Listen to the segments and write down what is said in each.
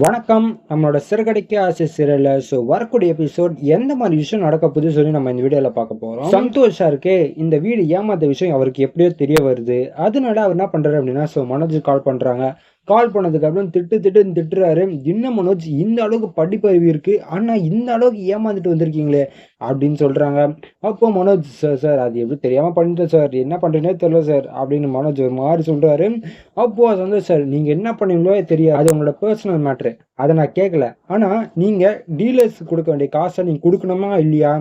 வணக்கம். நம்மளோட சிறுகதைக்கு ஆசை சீரியல்ல வரக்கூடிய எபிசோட் எந்த மாதிரி விஷயம் நடக்க போகுது சொல்லி நம்ம இந்த வீடியோல பார்க்க போறோம். சந்தோஷ் சாருக்கு இந்த வீடு ஏமாத்த விஷயம் அவருக்கு எப்படியோ தெரிய வருது. அதனால அவர் என்ன பண்றாரு அப்படின்னா மனோஜ் கால் பண்றாங்க. கால் பண்ணதுக்கு அப்புறம் திட்டுறாரு. என்ன மனோஜ், இந்த அளவுக்கு படிப்பறிவு இருக்கு, ஆனா இந்த அளவுக்கு ஏமாந்துட்டு வந்திருக்கீங்களே அப்படின்னு சொல்றாங்க. அப்போ மனோஜ், சார் சார் அது எப்படி தெரியாம பண்ணிட்டேன் சார், என்ன பண்றேனே தெரியல சார் அப்படின்னு மனோஜ் ஒரு மாதிரி சொல்றாரு. அப்போ சந்தோஷ் சார், நீங்க என்ன பண்ணீங்களோ தெரியாது, அது உங்களோட பர்சனல் மேட்ரு, அதை நான் கேட்கல. ஆனா நீங்க டீலர்ஸ் கொடுக்க வேண்டிய காசை நீங்க கொடுக்கணுமா இல்லையா,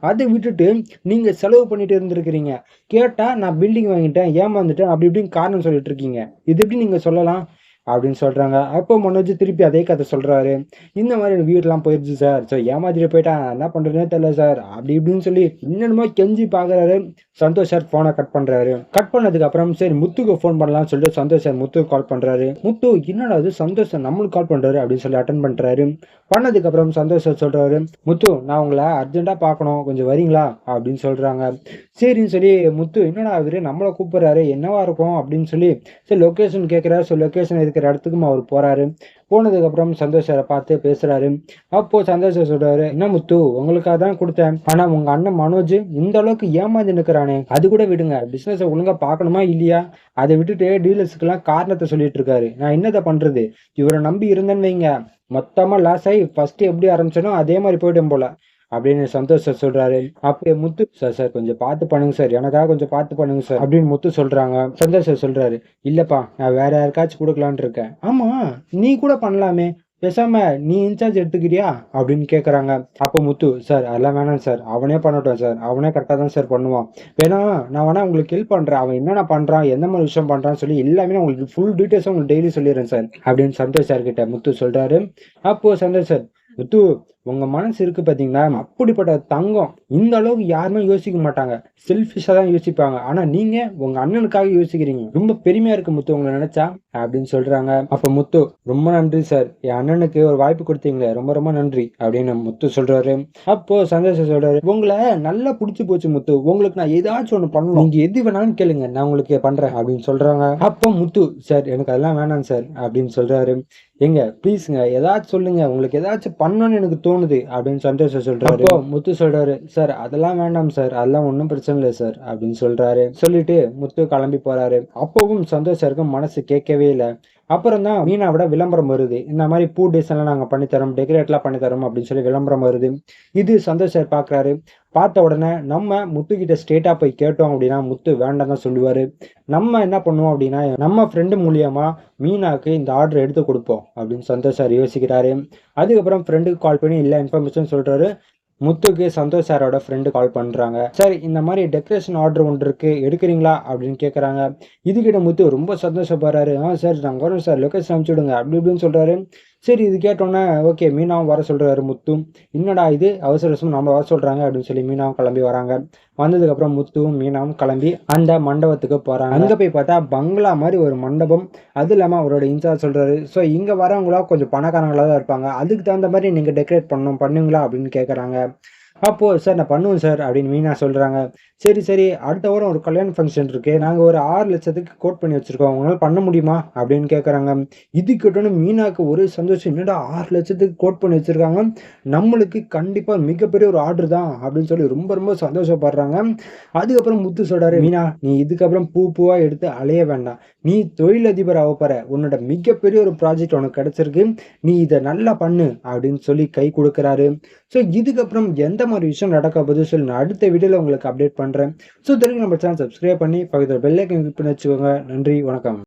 அதை விட்டுட்டு நீங்க செலவு பண்ணிட்டு இருந்திருக்கிறீங்க. கேட்டா நான் பில்டிங் வாங்கிட்டேன், ஏமாந்துட்டேன், அப்படி இப்படின்னு காரணம் சொல்லிட்டு இருக்கீங்க. இது எப்படி நீங்க சொல்லலாம் அப்படின்னு சொல்றாங்க. அப்போ மனோஜ் திருப்பி அதே கதை சொல்றாரு. இந்த மாதிரி வீடெல்லாம் போயிடுச்சு சார், ஸோ ஏமாத்திட்டு போயிட்டான், என்ன பண்றதுனே தெரியல சார் அப்படி இப்படின்னு சொல்லி இன்னொன்னுமோ கெஞ்சி பாக்குறாரு. சந்தோஷ் சார் போனை கட் பண்றாரு. கட் பண்ணதுக்கு அப்புறம் சரி முத்துக்கு போன் பண்ணலாம்னு சொல்லிட்டு சந்தோஷ் சார் முத்துக்கு கால் பண்றாரு. முத்து, என்னடா அது சந்தோஷ் சார் நம்மளுக்கு கால் பண்றாரு அப்படின்னு சொல்லி அட்டன் பண்றாரு. பண்ணதுக்கு அப்புறம் சந்தோஷ் சார் சொல்றாரு, முத்து நான் உங்களை அர்ஜென்ட்டா பார்க்கணும், கொஞ்சம் வரீங்களா அப்படின்னு சொல்றாங்க. சரின்னு சொல்லி முத்து, என்னடா அவரு நம்மளை கூப்பிடுறாரு, என்னவா இருக்கும் அப்படின்னு சொல்லி சரி லொக்கேஷன் கேட்கிறாரு. ஸோ லொக்கேஷன் இருக்கிற இடத்துக்கும் அவர் போறாரு. போனதுக்கு அப்புறம் சந்தோஷ் சாரை பார்த்து பேசுறாரு. அப்போ சந்தோஷ் சார் சொல்றாரு, என்ன முத்து, உங்களுக்காக தான் கொடுத்தேன், ஆனா உங்க அண்ணன் மனோஜ் இந்த அளவுக்கு ஏமாந்து நிக்கிறானே, அது கூட விடுங்க, பிசினஸ் ஒழுங்கா பார்க்கணுமா இல்லையா, அதை விட்டுட்டு டீலர்ஸ்க்கு எல்லாம் காரணத்தை சொல்லிட்டு இருக்காரு. நான் என்னதை பண்றது, இவரை நம்பி இருந்தேன்னு வைங்க, மொத்தமா லாஸ் ஆகி ஃபர்ஸ்ட் எப்படி ஆரம்பிச்சனோ அதே மாதிரி போயிடும் போல அப்படின்னு சந்தோஷ் சார் சொல்றாரு. அப்ப முத்து, சார் சார் கொஞ்சம் பார்த்து பண்ணுங்க சார், எனக்காக கொஞ்சம் பார்த்து பண்ணுங்க சார் அப்படின்னு முத்து சொல்றாங்க. சந்தோஷ் சார் சொல்றாரு, இல்லப்பா நான் வேற யாருக்காச்சும் கொடுக்கலான்னு இருக்கேன். ஆமா, நீ கூட பண்ணலாமே, பேசாம நீ இன்சார்ஜ் எடுத்துக்கிறியா அப்படின்னு கேக்குறாங்க. அப்ப முத்து, சார் அதெல்லாம் வேணாம் சார், அவனே பண்ணட்டும் சார், அவனே கரெக்டா தான் சார் பண்ணுவான், வேணா நான் வேணா உங்களுக்கு ஹெல்ப் பண்றேன், அவன் என்னென்ன பண்றான் எந்த மாதிரி விஷயம் பண்றான்னு சொல்லி எல்லாமே உங்களுக்கு ஃபுல் டீட்டெயில்ஸும் உங்களுக்கு டெய்லி சொல்லிடுறேன் சார் அப்படின்னு சந்தோஷ் சார் கிட்ட முத்து சொல்றாரு. அப்போ சந்தோஷ் சார், முத்து உங்க மனசு இருக்கு பாத்தீங்களா, அப்படிப்பட்ட தங்கம், இந்த அளவுக்கு யாருமே யோசிக்க மாட்டாங்க, செல்ஃபிஷா தான் யோசிப்பாங்க, ஆனா நீங்க உங்க அண்ணனுக்காக யோசிக்கிறீங்க, ரொம்ப பெருமையா இருக்கு முத்து உங்களை நினைச்சா அப்படின்னு சொல்றாங்க. அப்ப முத்து, ரொம்ப நன்றி சார், என் அண்ணனுக்கு ஒரு வாய்ப்பு கொடுத்தீங்களே, ரொம்ப ரொம்ப நன்றி அப்படின்னு முத்து சொல்றாரு. அப்போ சந்தோஷம் சொல்றாரு, உங்களை நல்லா புடிச்சு போச்சு முத்து, உங்களுக்கு நான் ஏதாச்சும் ஒண்ணு பண்ணணும், நீங்க எது வேணாலும் கேளுங்க, நான் உங்களுக்கு பண்றேன் அப்படின்னு சொல்றாங்க. அப்போ முத்து, சார் எனக்கு அதெல்லாம் வேணாம் சார் அப்படின்னு சொல்றாரு. எங்க ப்ளீஸ்ங்க ஏதாச்சும் சொல்லுங்க, உங்களுக்கு ஏதாச்சும் பண்ணணும்னு எனக்கு தோணுது அப்படின்னு சந்தோஷம் சொல்றாரு. அப்போ முத்து சொல்றாரு, சார் அதெல்லாம் வேண்டாம் சார், அதெல்லாம் ஒன்றும் பிரச்சனை இல்லை சார் அப்படின்னு சொல்றாரு. சொல்லிட்டு முத்து கிளம்பி போறாரு. அப்பவும் சந்தோஷம் மனசு கேட்கவே இல்லை. அப்புறம் தான் மீனாவோட விளம்பரம் வருது, இந்த மாதிரி பூ டிசைன்லாம் நாங்கள் பண்ணித்தரோம், டெக்கரேட்லாம் பண்ணித்தரோம் அப்படின்னு சொல்லி விளம்பரம் வருது. இது சந்தோஷ் சார் பார்க்குறாரு. பார்த்த உடனே நம்ம முத்துக்கிட்ட ஸ்ட்ரெயிட்டாக போய் கேட்டோம் அப்படின்னா முத்து வேண்டாம் தான் சொல்லுவார். நம்ம என்ன பண்ணுவோம் அப்படின்னா நம்ம ஃப்ரெண்டு மூலியமா மீனாவுக்கு இந்த ஆர்டர் எடுத்து கொடுப்போம் அப்படின்னு சந்தோஷ் சார் யோசிக்கிறாரு. அதுக்கப்புறம் ஃப்ரெண்டுக்கு கால் பண்ணி எல்லா இன்ஃபர்மேஷன் சொல்கிறாரு. முத்துக்கு சந்தோஷ் சாரோட ஃப்ரெண்டு கால் பண்ணுறாங்க. சார் இந்த மாதிரி டெக்கரேஷன் ஆர்டர் ஒன்று இருக்கு, எடுக்கிறீங்களா அப்படின்னு கேட்குறாங்க. இதுக்கிட்ட முத்து ரொம்ப சந்தோஷப்படுறாரு. சார் நாங்கள் வரோம் சார், லொக்கேஷன் அனுப்பிச்சு விடுங்க அப்படி இப்படின்னு சொல்கிறாரு. சரி இது கேட்டோன்னே ஓகே மீனாவும் வர சொல்கிறாரு முத்து. என்னடா இது அவசர அவசரம் நம்ம வர சொல்கிறாங்க அப்படின்னு சொல்லி மீனாவும் கிளம்பி வராங்க. வந்ததுக்கப்புறம் முத்துவும் மீனாவும் கிளம்பி அந்த மண்டபத்துக்கு போகிறாங்க. அங்கே போய் பார்த்தா பங்களா மாதிரி ஒரு மண்டபம். அது இல்லாமல் அவரோட இன்சார்ஜ் சொல்கிறாரு, ஸோ இங்கே வரவங்களா கொஞ்சம் பணக்காரங்களாக தான் இருப்பாங்க, அதுக்கு தகுந்த மாதிரி நீங்கள் டெக்கரேட் பண்ணணும், பண்ணுங்களா அப்படின்னு கேட்குறாங்க. அப்போ சார் நான் பண்ணுவேன் சார் அப்படின்னு மீனா சொல்றாங்க. சரி சரி, அடுத்த வாரம் ஒரு கல்யாண ஃபங்க்ஷன் இருக்கு, நாங்க ஒரு 6 லட்சத்துக்கு கோட் பண்ணி வச்சிருக்கோம், உங்களால பண்ண முடியுமா அப்படின்னு கேட்கறாங்க. இது கேட்டோன்னு மீனாக்கு ஒரு சந்தோஷம், என்னடா 6 லட்சத்துக்கு கோட் பண்ணி வச்சிருக்காங்க, நம்மளுக்கு கண்டிப்பா மிகப்பெரிய ஒரு ஆர்டர் தான் அப்படின்னு சொல்லி ரொம்ப ரொம்ப சந்தோஷப்படுறாங்க. அதுக்கப்புறம் முத்து சொல்றாரு, மீனா நீ இதுக்கப்புறம் பூவா எடுத்து அலைய வேண்டாம், நீ தொழிலதிபர் ஆக போற, உன்னோட மிகப்பெரிய ஒரு ப்ராஜெக்ட் உனக்கு கிடைச்சிருக்கு, நீ இதை நல்லா பண்ணு அப்படின்னு சொல்லி கை கொடுக்குறாரு. ஸோ இதுக்கப்புறம் எந்த மாதிரி விஷயம் நடக்க போகுது சொல்லி நான் அடுத்த வீடியோவில் உங்களுக்கு அப்டேட் பண்ணுறேன். ஸோ தெரியும் நம்ம சேனல் சப்ஸ்கிரைப் பண்ணி பக்கத்தில் பெல் ஐக்கன் கிளிக் பண்ணி வச்சுக்கோங்க. நன்றி, வணக்கம்.